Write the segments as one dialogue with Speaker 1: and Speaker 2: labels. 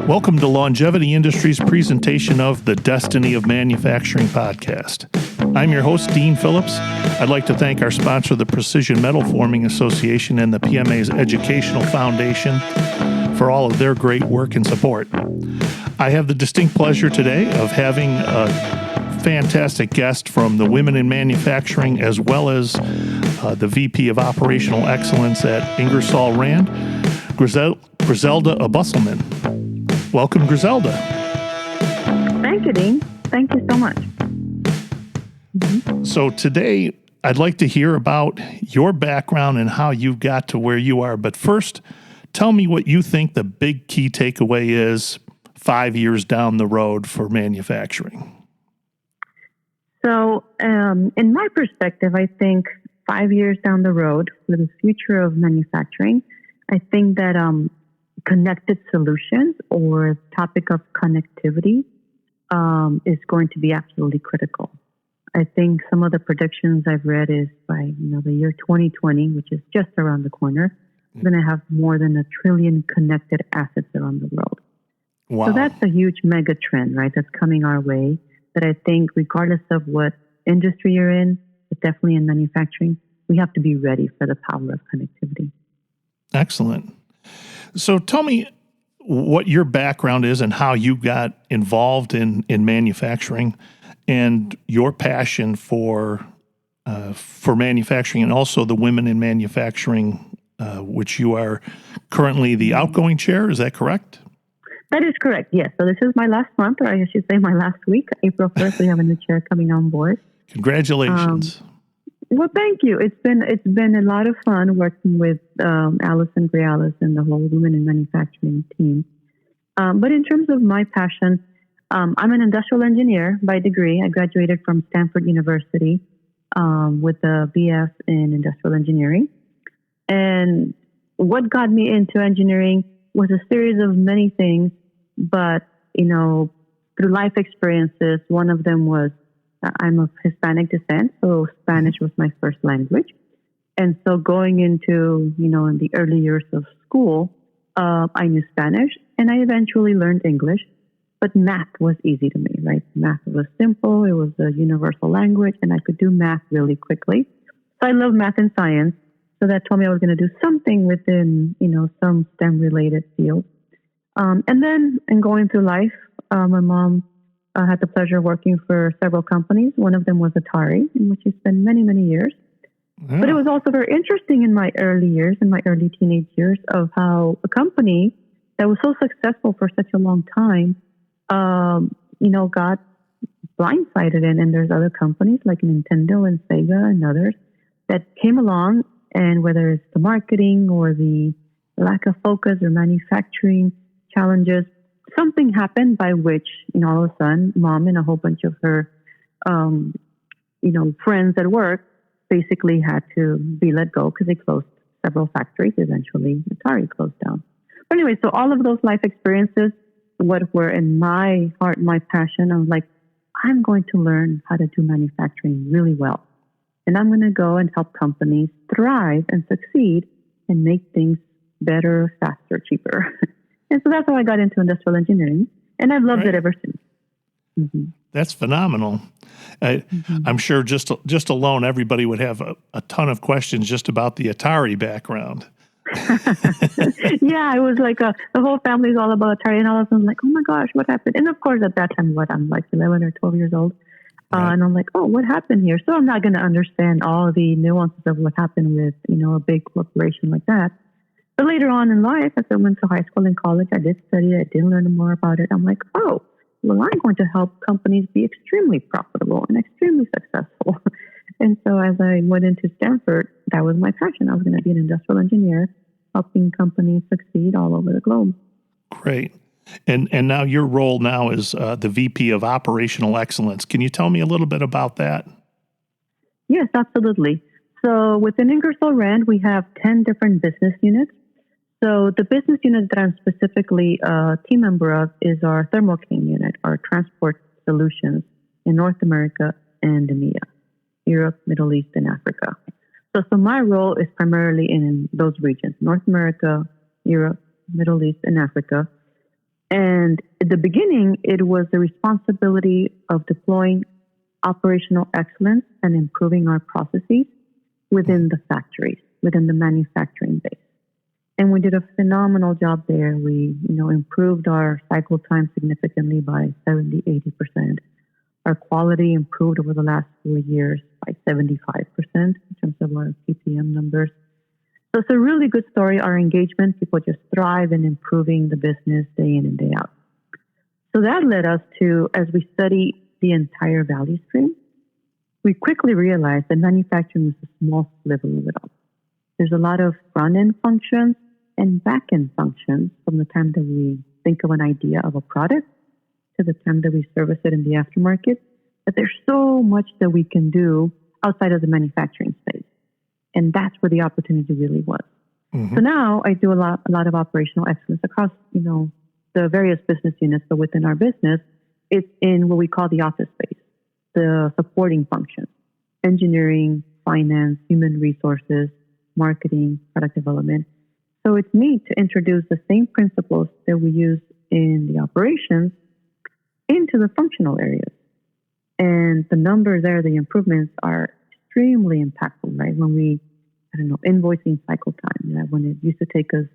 Speaker 1: Welcome to Longevity Industries' presentation of the Destiny of Manufacturing podcast. I'm your host, Dean Phillips. I'd like to thank our sponsor, the Precision Metal Forming Association and the PMA's Educational Foundation for all of their great work and support. I have the distinct pleasure today of having a fantastic guest from the Women in Manufacturing, as well as the VP of Operational Excellence at Ingersoll Rand, Griselda Abousleman. Welcome, Griselda.
Speaker 2: Thank you, Dean. Thank you so much.
Speaker 1: So today, I'd like to hear about your background and how you got to where you are. But first, tell me what you think the big key takeaway is 5 years down the road for manufacturing.
Speaker 2: So, in my perspective, I think 5 years down the road for the future of manufacturing, I think that connected solutions or topic of connectivity is going to be absolutely critical. I think some of the predictions I've read is by the year 2020, which is just around the corner, we're going to have more than 1 trillion connected assets around the world.
Speaker 1: Wow.
Speaker 2: So that's a huge mega trend, right? That's coming our way. That I think, regardless of what industry you're in, but definitely in manufacturing, we have to be ready for the power of connectivity.
Speaker 1: Excellent. So tell me what your background is and how you got involved in manufacturing and your passion for manufacturing, and also the Women in Manufacturing, which you are currently the outgoing chair. Is that correct?
Speaker 2: That is correct, yes. So this is my last month, or I should say my last week. April 1st, we have a new chair coming on board.
Speaker 1: Congratulations.
Speaker 2: Well, thank you. It's been a lot of fun working with Allison Griseldas and the whole Women in Manufacturing team. But in terms of my passion, I'm an industrial engineer by degree. I graduated from Stanford University with a BS in industrial engineering. And what got me into engineering was a series of many things, but, through life experiences, one of them was I'm of Hispanic descent, so Spanish was my first language. And so going into, in the early years of school, I knew Spanish, and I eventually learned English, but math was easy to me, right? Math was simple, it was a universal language, and I could do math really quickly. So I love math and science. So that told me I was going to do something within, some STEM-related field. And then in going through life, my mom had the pleasure of working for several companies. One of them was Atari, in which I spent many, many years. Yeah. But it was also very interesting in my early years, in my early teenage years, of how a company that was so successful for such a long time, got blindsided in. And there's other companies like Nintendo and Sega and others that came along. And whether it's the marketing or the lack of focus or manufacturing challenges, something happened by which, all of a sudden, mom and a whole bunch of her, friends at work basically had to be let go because they closed several factories. Eventually, Atari closed down. But anyway, so all of those life experiences, what were in my heart, my passion, I was like, I'm going to learn how to do manufacturing really well. And I'm going to go and help companies thrive and succeed and make things better, faster, cheaper. And so that's how I got into industrial engineering. And I've loved it ever since. Mm-hmm.
Speaker 1: That's phenomenal. I'm sure just alone, everybody would have a ton of questions just about the Atari background.
Speaker 2: Yeah, it was like the whole family is all about Atari. And all of a sudden, like, oh my gosh, what happened? And of course, at that time, I'm like 11 or 12 years old. Right. And I'm like, oh, what happened here? So I'm not going to understand all the nuances of what happened with, a big corporation like that. But later on in life, as I went to high school and college, I did study it. I did learn more about it. I'm like, oh, well, I'm going to help companies be extremely profitable and extremely successful. And so as I went into Stanford, that was my passion. I was going to be an industrial engineer, helping companies succeed all over the globe.
Speaker 1: Great. And now your role now is the VP of Operational Excellence. Can you tell me a little bit about that?
Speaker 2: Yes, absolutely. So within Ingersoll Rand, we have 10 different business units. So the business unit that I'm specifically a team member of is our Thermo King unit, our transport solutions in North America and EMEA, Europe, Middle East, and Africa. So my role is primarily in those regions, North America, Europe, Middle East, and Africa. And at the beginning, it was the responsibility of deploying operational excellence and improving our processes within the factories, within the manufacturing base. And we did a phenomenal job there. We, improved our cycle time significantly by 70, 80%. Our quality improved over the last 4 years by 75% in terms of our PPM numbers. So it's a really good story. Our engagement, people just thrive in improving the business day in and day out. So that led us to, as we study the entire value stream, we quickly realized that manufacturing is a small sliver of it all. There's a lot of front-end functions and back-end functions from the time that we think of an idea of a product to the time that we service it in the aftermarket, but there's so much that we can do outside of the manufacturing space. And that's where the opportunity really was. Mm-hmm. So now I do a lot of operational excellence across, the various business units. But within our business, it's in what we call the office space, the supporting functions, engineering, finance, human resources, marketing, product development. So it's neat to introduce the same principles that we use in the operations into the functional areas. And the numbers there, the improvements are extremely impactful, right? When we, invoicing cycle time, when it used to take us,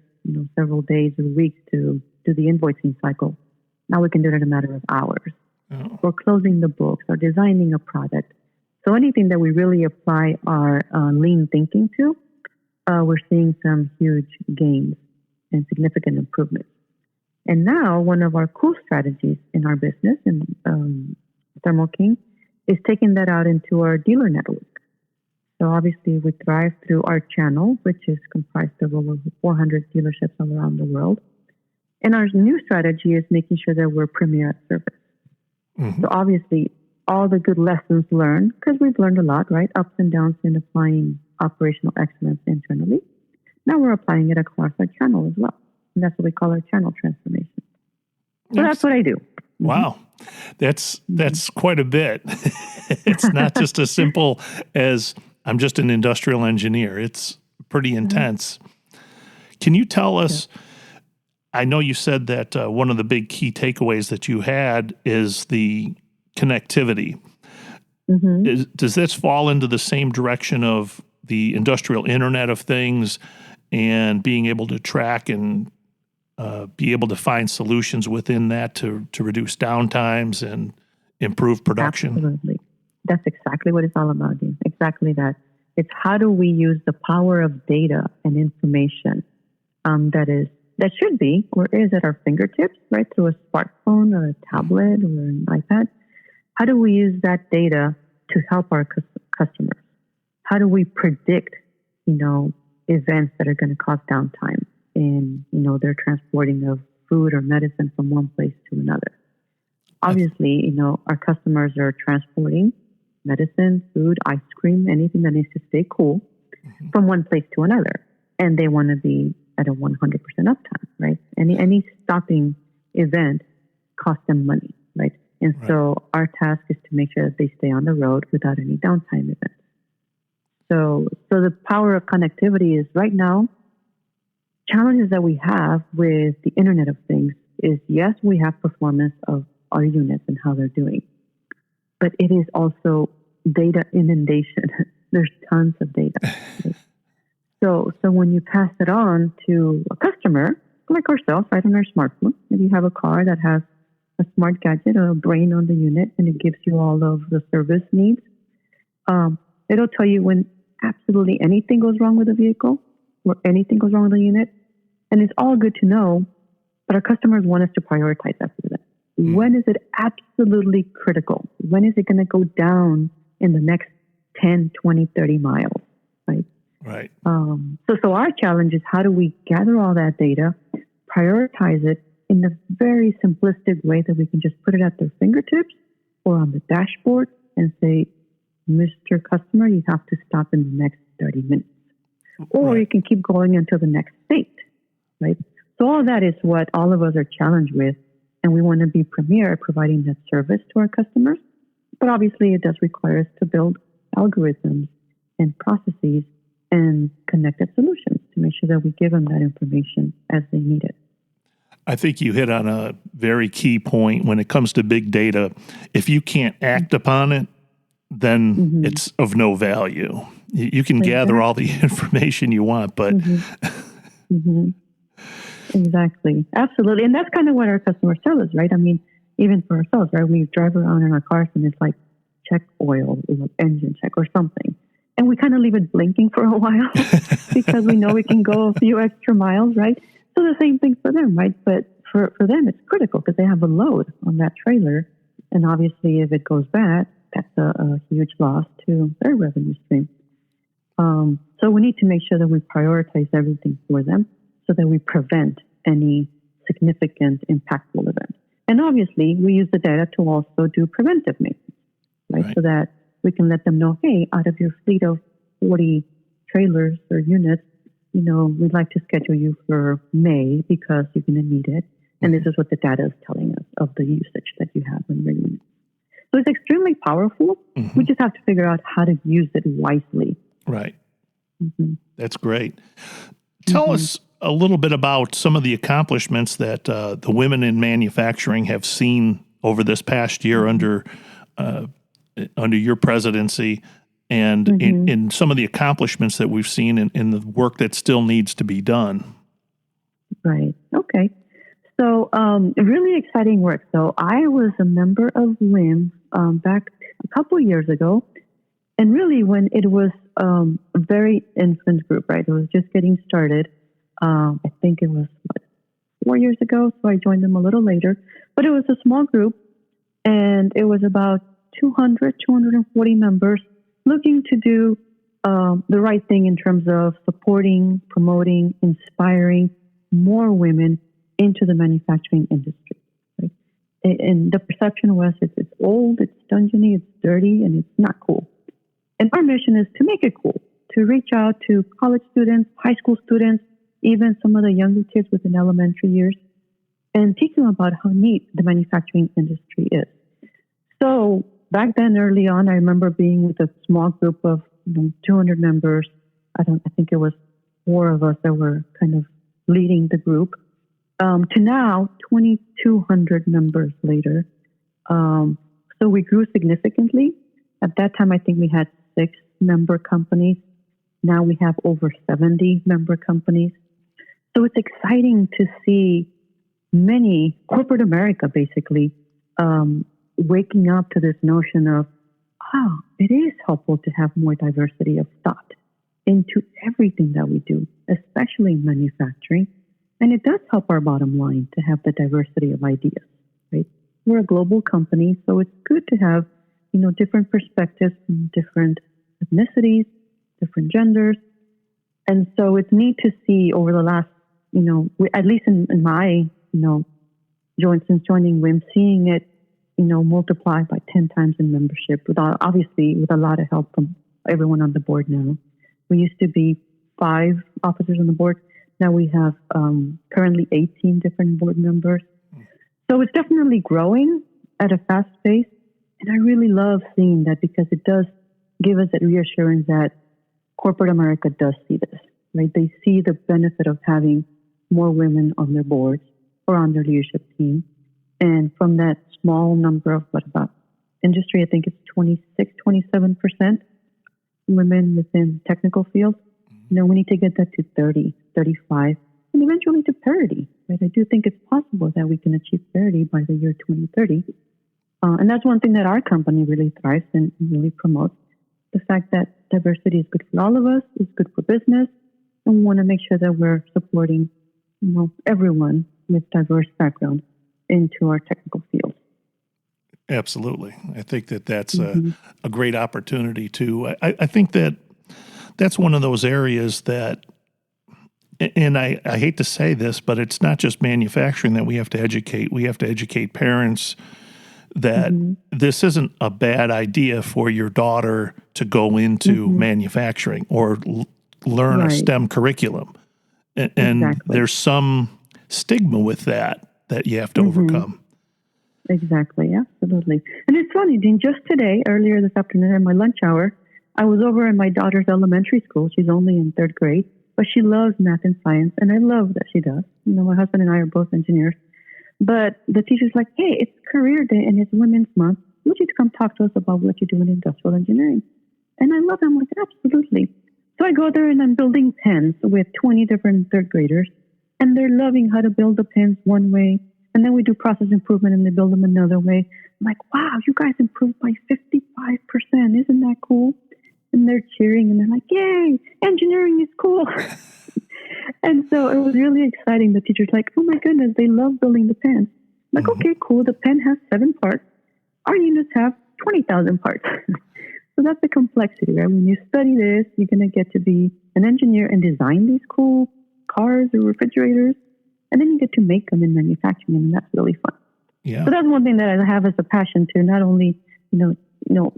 Speaker 2: several days or weeks to do the invoicing cycle, now we can do it in a matter of hours. Oh. Or closing the books or designing a product. So anything that we really apply our lean thinking to, we're seeing some huge gains and significant improvements. And now one of our cool strategies in our business, in Thermo King, is taking that out into our dealer network. So obviously we thrive through our channel, which is comprised of over 400 dealerships all around the world. And our new strategy is making sure that we're premier at service. Mm-hmm. So obviously all the good lessons learned, because we've learned a lot, right? Ups and downs in applying operational excellence internally. Now we're applying it across our channel as well. And that's what we call our channel transformation. So that's what I do.
Speaker 1: Wow. That's quite a bit. It's not just as simple as I'm just an industrial engineer. It's pretty intense. Can you tell us, I know you said that one of the big key takeaways that you had is the connectivity. Mm-hmm. Does this fall into the same direction of the industrial Internet of Things and being able to track and be able to find solutions within that to reduce downtimes and improve production?
Speaker 2: Absolutely. That's exactly what it's all about. Exactly that. It's how do we use the power of data and information that should be or is at our fingertips, right, through a smartphone or a tablet or an iPad. How do we use that data to help our customers? How do we predict, events that are going to cause downtime in, their transporting of food or medicine from one place to another? Obviously, our customers are transporting medicine, food, ice cream, anything that needs to stay cool from one place to another. And they want to be at a 100% uptime, right? Any stopping event costs them money, right? And so our task is to make sure that they stay on the road without any downtime events. So the power of connectivity is right now, challenges that we have with the Internet of Things is, yes, we have performance of our units and how they're doing, but it is also data inundation. There's tons of data. Right? So when you pass it on to a customer, like ourselves, right, on our smartphone, maybe you have a car that has a smart gadget or a brain on the unit, and it gives you all of the service needs. It'll tell you when absolutely anything goes wrong with the vehicle or anything goes wrong with the unit. And it's all good to know, but our customers want us to prioritize that for them. When is it absolutely critical? When is it going to go down in the next 10, 20, 30 miles, right?
Speaker 1: Right.
Speaker 2: So our challenge is how do we gather all that data, prioritize it in a very simplistic way that we can just put it at their fingertips or on the dashboard and say, Mr. Customer, you have to stop in the next 30 minutes. Or you can keep going until the next state, right? So all that is what all of us are challenged with. And we want to be premier at providing that service to our customers. But obviously, it does require us to build algorithms and processes and connected solutions to make sure that we give them that information as they need it.
Speaker 1: I think you hit on a very key point when it comes to big data. If you can't act upon it, then it's of no value. You can gather all the information you want, but...
Speaker 2: Exactly. Absolutely. And that's kind of what our customers tell us, right? I mean, even for ourselves, right? We drive around in our cars and it's like, check oil, engine check or something. And we kind of leave it blinking for a while because we know we can go a few extra miles, right? So the same thing for them, right? But for them, it's critical because they have a load on that trailer. And obviously, if it goes bad, that's a huge loss to their revenue stream. So we need to make sure that we prioritize everything for them so that we prevent any significant impactful event. And obviously, we use the data to also do preventive maintenance, right? So that we can let them know, hey, out of your fleet of 40 trailers or units, we'd like to schedule you for May because you're going to need it. And this is what the data is telling us of the usage that you have in your units. So it's extremely powerful. We just have to figure out how to use it wisely.
Speaker 1: Right. That's great. Tell us a little bit about some of the accomplishments that the women in manufacturing have seen over this past year under your presidency, and in some of the accomplishments that we've seen in the work that still needs to be done.
Speaker 2: Right. Okay. So really exciting work. So I was a member of WIM back a couple of years ago, and really when it was a very infant group, right? It was just getting started. I think it was 4 years ago, so I joined them a little later. But it was a small group, and it was about 240 members looking to do the right thing in terms of supporting, promoting, inspiring more women into the manufacturing industry. Right? And the perception was it's old, it's dungeony, it's dirty, and it's not cool. And our mission is to make it cool, to reach out to college students, high school students, even some of the younger kids within elementary years, and teach them about how neat the manufacturing industry is. So back then, early on, I remember being with a small group of 200 members. I think it was 4 of us that were kind of leading the group, to now 2,200 members later. So we grew significantly. At that time, I think we had 6 member companies. Now we have over 70 member companies. So it's exciting to see many, corporate America basically, waking up to this notion of, it is helpful to have more diversity of thought into everything that we do, especially in manufacturing. And it does help our bottom line to have the diversity of ideas, right? We're a global company, so it's good to have, different perspectives from different ethnicities, different genders. And so it's neat to see over the last, at least in my, since joining WIM, seeing it, multiply by 10 times in membership, obviously with a lot of help from everyone on the board now. We used to be 5 officers on the board. Now we have currently 18 different board members. So it's definitely growing at a fast pace. And I really love seeing that because it does give us that reassurance that corporate America does see this, right? They see the benefit of having more women on their boards or on their leadership team. And from that small number of about industry, I think it's 26-27% women within technical fields. We need to get that to 30, 35, and eventually to parity. Right? I do think it's possible that we can achieve parity by the year 2030. And that's one thing that our company really thrives and really promotes. The fact that diversity is good for all of us, it's good for business, and we want to make sure that we're supporting, everyone with diverse backgrounds into our technical fields.
Speaker 1: Absolutely. I think that's a great opportunity too. I think that's one of those areas that, and I hate to say this, but it's not just manufacturing that we have to educate. We have to educate parents that this isn't a bad idea for your daughter to go into manufacturing or learn a STEM curriculum. And there's some stigma with that you have to overcome.
Speaker 2: Exactly, absolutely. And it's funny, Dean, just today, earlier this afternoon at my lunch hour, I was over in my daughter's elementary school. She's only in 3rd grade, but but she loves math and science, and I love that she does. My husband and I are both engineers. But the teacher's like, hey, it's career day and it's Women's Month. Would you come talk to us about what you do in industrial engineering? And I love it. I'm like, absolutely. So I go there and I'm building pens with 20 different third graders, and they're loving how to build the pens one way. And then we do process improvement and they build them another way. I'm like, wow, you guys improved by 55%. Isn't that cool? And they're cheering and they're like, yay, engineering is cool. And so it was really exciting. The teacher's like, oh my goodness, they love building the pen. I'm like, okay, cool. The pen has 7 parts. Our units have 20,000 parts. So that's the complexity, right? When you study this, you're going to get to be an engineer and design these cool cars or refrigerators. And then you get to make them in manufacturing, and that's really fun.
Speaker 1: Yeah.
Speaker 2: So that's one thing that I have as a passion to not only,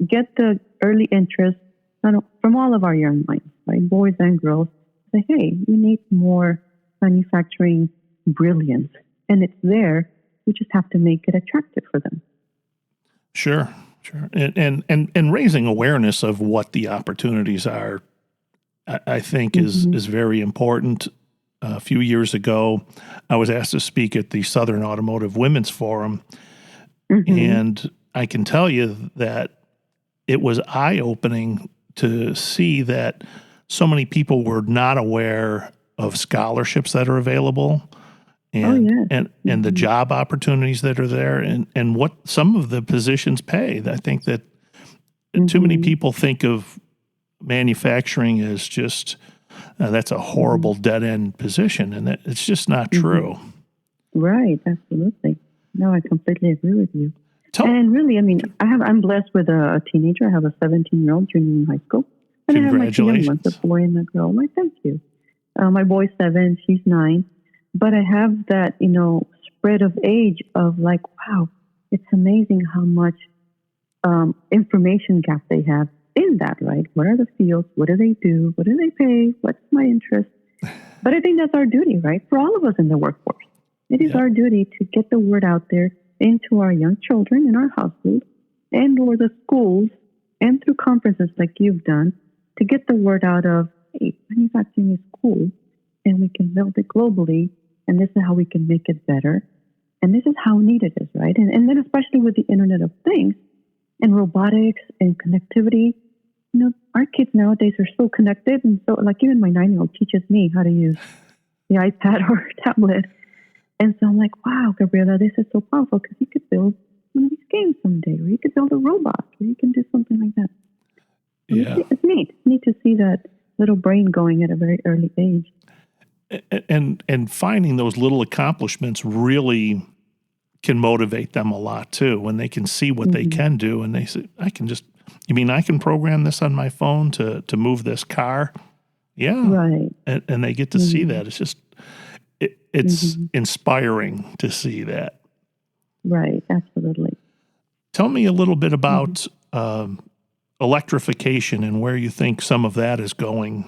Speaker 2: get the early interest from all of our young minds, right? Boys and girls. Say, hey, we need more manufacturing brilliance, and it's there. We just have to make it attractive for them.
Speaker 1: Sure. And raising awareness of what the opportunities are, I think is very important. A few years ago, I was asked to speak at the Southern Automotive Women's Forum, and I can tell you that it was eye-opening to see that so many people were not aware of scholarships that are available and the job opportunities that are there and what some of the positions pay. I think that too many people think of manufacturing as just that's a horrible dead-end position, and that it's just not true.
Speaker 2: Right, absolutely. No, I completely agree with you. And really, I'm blessed with a teenager. I have a 17-year-old junior in high school. And I have my 2 young ones, a boy and a girl. Why, thank you. My boy's 7, she's 9. But I have that, spread of age of like, wow, it's amazing how much information gap they have in that, right? What are the fields? What do they do? What do they pay? What's my interest? But I think that's our duty, right? For all of us in the workforce. It is our duty to get the word out there into our young children in our household and or the schools and through conferences like you've done, to get the word out of, hey, manufacturing is cool, and we can build it globally, and this is how we can make it better, and this is how neat it is, right? And then especially with the Internet of Things and robotics and connectivity, our kids nowadays are so connected, and so, like, even my 9-year-old teaches me how to use the iPad or tablet, and so I'm like, wow, Gabriela, this is so powerful, because you could build one of these games someday, or you could build a robot, or you can do something like that.
Speaker 1: Yeah.
Speaker 2: It's neat. It's neat to see that little brain going at a very early age.
Speaker 1: And finding those little accomplishments really can motivate them a lot too, when they can see what they can do, and they say, I can program this on my phone to move this car? Yeah.
Speaker 2: Right.
Speaker 1: And they get to see that. It's just, it's inspiring to see that.
Speaker 2: Right. Absolutely.
Speaker 1: Tell me a little bit about electrification and where you think some of that is going.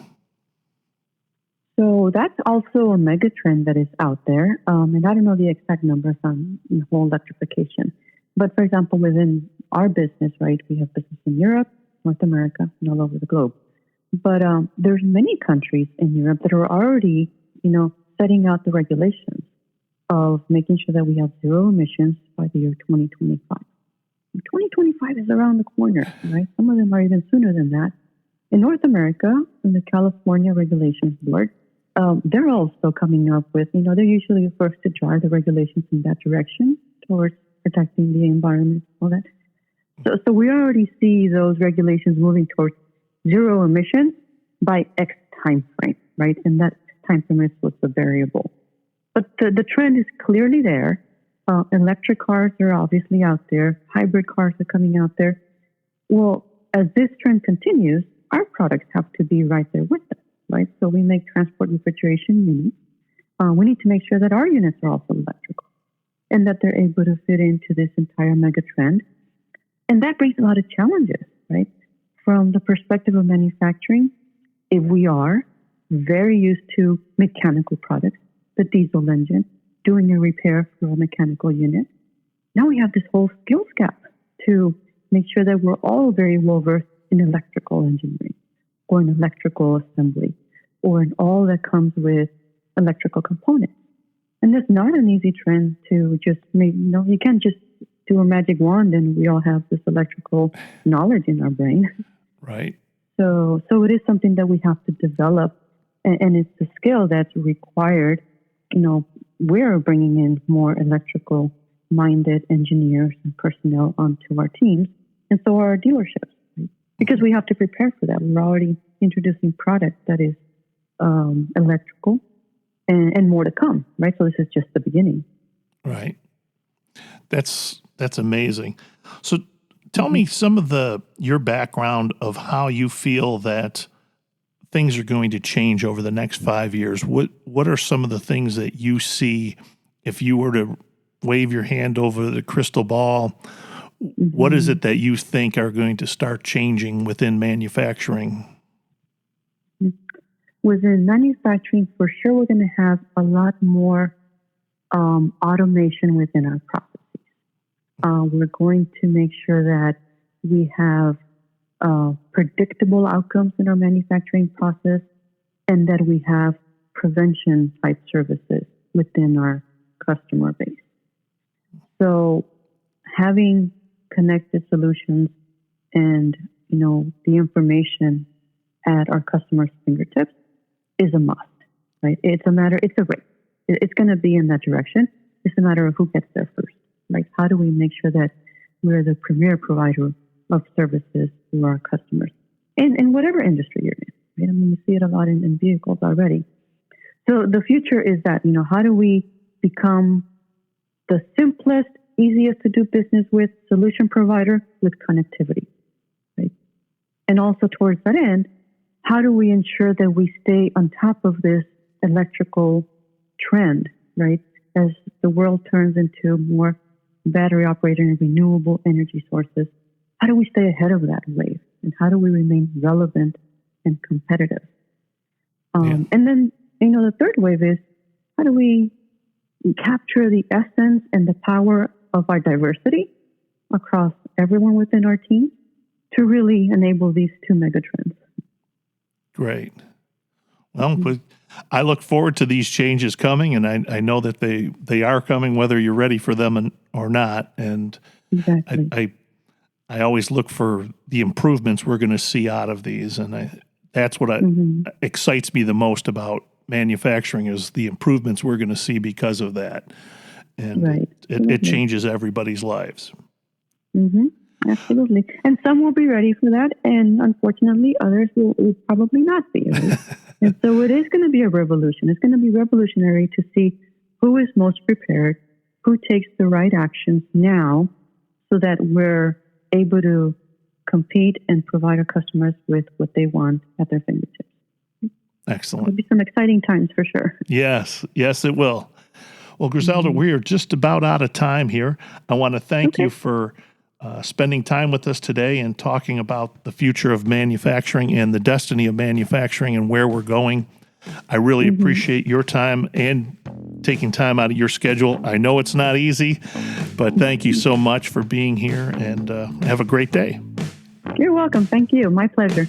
Speaker 2: So that's also a mega trend that is out there. And I don't know the exact numbers on the whole electrification. But for example, within our business, right, we have business in Europe, North America, and all over the globe. But there's many countries in Europe that are already, setting out the regulations of making sure that we have zero emissions by the year 2025. 2025 is around the corner, right? Some of them are even sooner than that. In North America, in the California Regulations Board, they're also coming up with, they're usually the first to drive the regulations in that direction towards protecting the environment, all that. So we already see those regulations moving towards zero emissions by X time frame, right? And that time frame is what's the variable. But the trend is clearly there. Electric cars are obviously out there. Hybrid cars are coming out there. Well, as this trend continues, our products have to be right there with them, right? So we make transport refrigeration units. We need to make sure that our units are also electrical and that they're able to fit into this entire mega trend. And that brings a lot of challenges, right? From the perspective of manufacturing, if we are very used to mechanical products, the diesel engine, doing a repair for a mechanical unit, now we have this whole skills gap to make sure that we're all very well versed in electrical engineering or in electrical assembly or in all that comes with electrical components. And that's not an easy trend to just make. You can't just do a magic wand and we all have this electrical knowledge in our brain.
Speaker 1: Right.
Speaker 2: So it is something that we have to develop, and it's a skill that's required. We're bringing in more electrical-minded engineers and personnel onto our teams, and so are our dealerships, right? Because we have to prepare for that. We're already introducing product that is electrical, and more to come, right? So this is just the beginning.
Speaker 1: Right. That's amazing. So tell me some of your background of how you feel that things are going to change over the next 5 years. What are some of the things that you see if you were to wave your hand over the crystal ball? What is it that you think are going to start changing within manufacturing?
Speaker 2: Within manufacturing, for sure, we're going to have a lot more automation within our processes. We're going to make sure that we have predictable outcomes in our manufacturing process, and that we have prevention type services within our customer base. So having connected solutions and, the information at our customers' fingertips is a must, right? It's a race. It's going to be in that direction. It's a matter of who gets there first. Like, how do we make sure that we're the premier provider of services to our customers in whatever industry you're in, right? I mean, you see it a lot in vehicles already. So the future is that, how do we become the simplest, easiest to do business with solution provider with connectivity, right? And also towards that end, how do we ensure that we stay on top of this electrical trend, right? As the world turns into more battery operated and renewable energy sources, how do we stay ahead of that wave? And how do we remain relevant and competitive? And then, the third wave is, how do we capture the essence and the power of our diversity across everyone within our team to really enable these two megatrends?
Speaker 1: Great. Well, I look forward to these changes coming, and I know that they are coming, whether you're ready for them or not. And
Speaker 2: exactly.
Speaker 1: I always look for the improvements we're going to see out of these, and that's what excites me the most about manufacturing is the improvements we're going to see because of that, and it changes everybody's lives.
Speaker 2: Absolutely, and some will be ready for that, and unfortunately, others will probably not be. Right? And so it is going to be a revolution. It's going to be revolutionary to see who is most prepared, who takes the right actions now, so that we're able to compete and provide our customers with what they want at their fingertips.
Speaker 1: Excellent.
Speaker 2: It'll be some exciting times for sure.
Speaker 1: Yes, it will. Well, Griselda, we are just about out of time here. I want to thank you for spending time with us today and talking about the future of manufacturing and the destiny of manufacturing and where we're going. I really appreciate your time and taking time out of your schedule. I know it's not easy, but thank you so much for being here, and have a great day.
Speaker 2: You're welcome. Thank you. My pleasure.